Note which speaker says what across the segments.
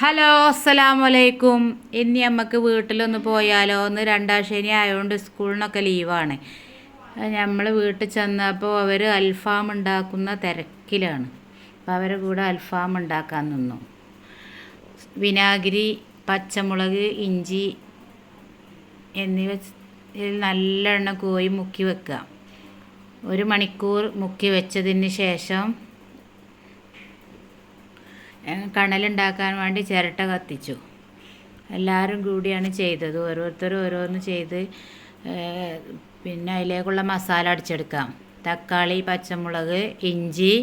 Speaker 1: Hello അസ്സലാമു അലൈക്കും. ഇനി നമുക്ക് വീട്ടിലൊന്ന് പോയാലോ? ഒന്ന് രണ്ടാം ശനി ആയതുകൊണ്ട് സ്കൂളിനൊക്കെ ലീവാണ്. നമ്മൾ വീട്ടിൽ ചെന്നപ്പോൾ അവർ അൽഫാം ഉണ്ടാക്കുന്ന തിരക്കിലാണ്. അപ്പോൾ അവരെ കൂടെ അൽഫാം ഉണ്ടാക്കാൻ നിന്നു. വിനാഗിരി, പച്ചമുളക്, ഇഞ്ചി എന്നിവ നല്ലെണ്ണ കോരി മുക്കി വെക്കുക. 1 മണിക്കൂർ മുക്കി വെച്ചതിന് ശേഷം കണലുണ്ടാക്കാൻ വേണ്ടി ചിരട്ട കത്തിച്ചു. എല്ലാവരും കൂടിയാണ് ചെയ്തത്. ഓരോരുത്തരും ഓരോന്ന് ചെയ്ത് പിന്നെ അതിലേക്കുള്ള മസാല അടിച്ചെടുക്കാം. തക്കാളി, പച്ചമുളക്, ഇഞ്ചി,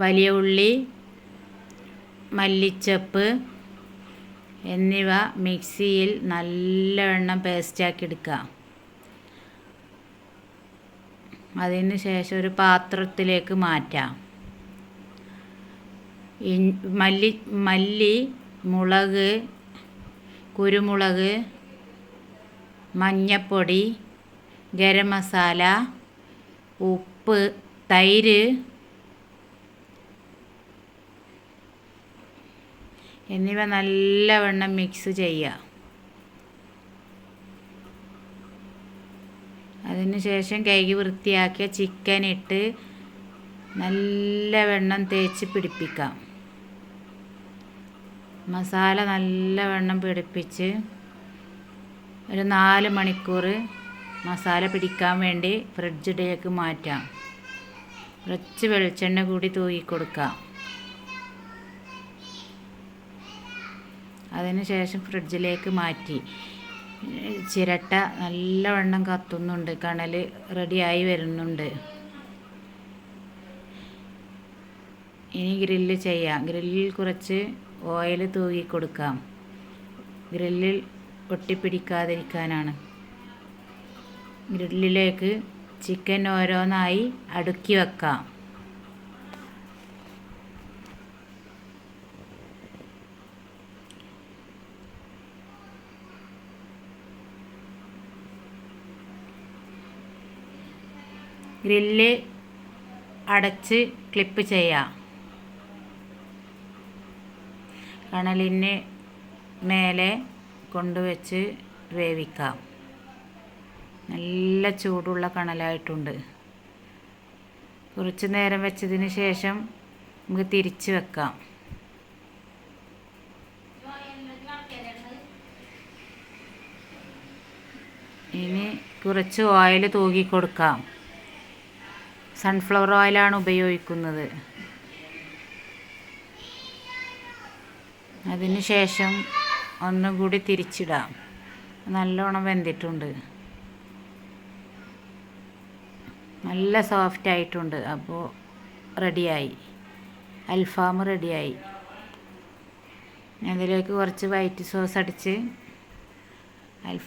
Speaker 1: വലിയ ഉള്ളി, മല്ലിച്ചപ്പ് എന്നിവ മിക്സിയിൽ നല്ലവണ്ണം പേസ്റ്റാക്കി എടുക്കുക. അതിന് ശേഷം ഒരു പാത്രത്തിലേക്ക് മാറ്റാം. മല്ലി, മുളക്, കുരുമുളക്, മഞ്ഞൾപ്പൊടി, ഗരം മസാല, ഉപ്പ്, തൈര് എന്നിവ നല്ലവണ്ണം മിക്സ് ചെയ്യുക. അതിനുശേഷം കഴുകി വൃത്തിയാക്കിയ ചിക്കൻ ഇട്ട് നല്ലവണ്ണം തേച്ച് പിടിപ്പിക്കാം. മസാല നല്ലവണ്ണം പിടിപ്പിച്ച് ഒരു 4 മണിക്കൂർ മസാല പിടിക്കാൻ വേണ്ടി ഫ്രിഡ്ജിലേക്ക് മാറ്റാം. കുറച്ച് വെളിച്ചെണ്ണ കൂടി തൂക്കി കൊടുക്കാം. അതിനുശേഷം ഫ്രിഡ്ജിലേക്ക് മാറ്റി. ചിരട്ട നല്ലവണ്ണം കത്തുന്നുണ്ട്. കണൽ റെഡിയായി വരുന്നുണ്ട്. ഇനി ഗ്രില്ല് ചെയ്യാം. ഗ്രില്ലിൽ കുറച്ച് ഓയിൽ തൂക്കി കൊടുക്കാം. ഗ്രില്ലിൽ ഒട്ടിപ്പിടിക്കാതിരിക്കാനാണ്. ഗ്രില്ലിലേക്ക് ചിക്കൻ ഓരോന്നായി അടുക്കി വെക്കാം. ഗ്രില്ല് അടച്ച് ക്ലിപ്പ് ചെയ്യാം. കണലിന് മേലെ കൊണ്ടുവച്ച് വേവിക്കാം. നല്ല ചൂടുള്ള കണലായിട്ടുണ്ട്. കുറച്ച് നേരം വെച്ചതിന് ശേഷം നമുക്ക് തിരിച്ച് വെക്കാം. ഇനി കുറച്ച് ഓയിൽ തൂക്കി കൊടുക്കാം. സൺഫ്ലവർ ഓയിലാണ് ഉപയോഗിക്കുന്നത്. അതിന് ശേഷം ഒന്നുകൂടി തിരിച്ചിടാം. നല്ലോണം വെന്തിട്ടുണ്ട്. നല്ല സോഫ്റ്റ് ആയിട്ടുണ്ട്. അപ്പോൾ റെഡിയായി, അൽഫാം റെഡിയായി. അതിലേക്ക് കുറച്ച് വൈറ്റ് സോസ് അടിച്ച്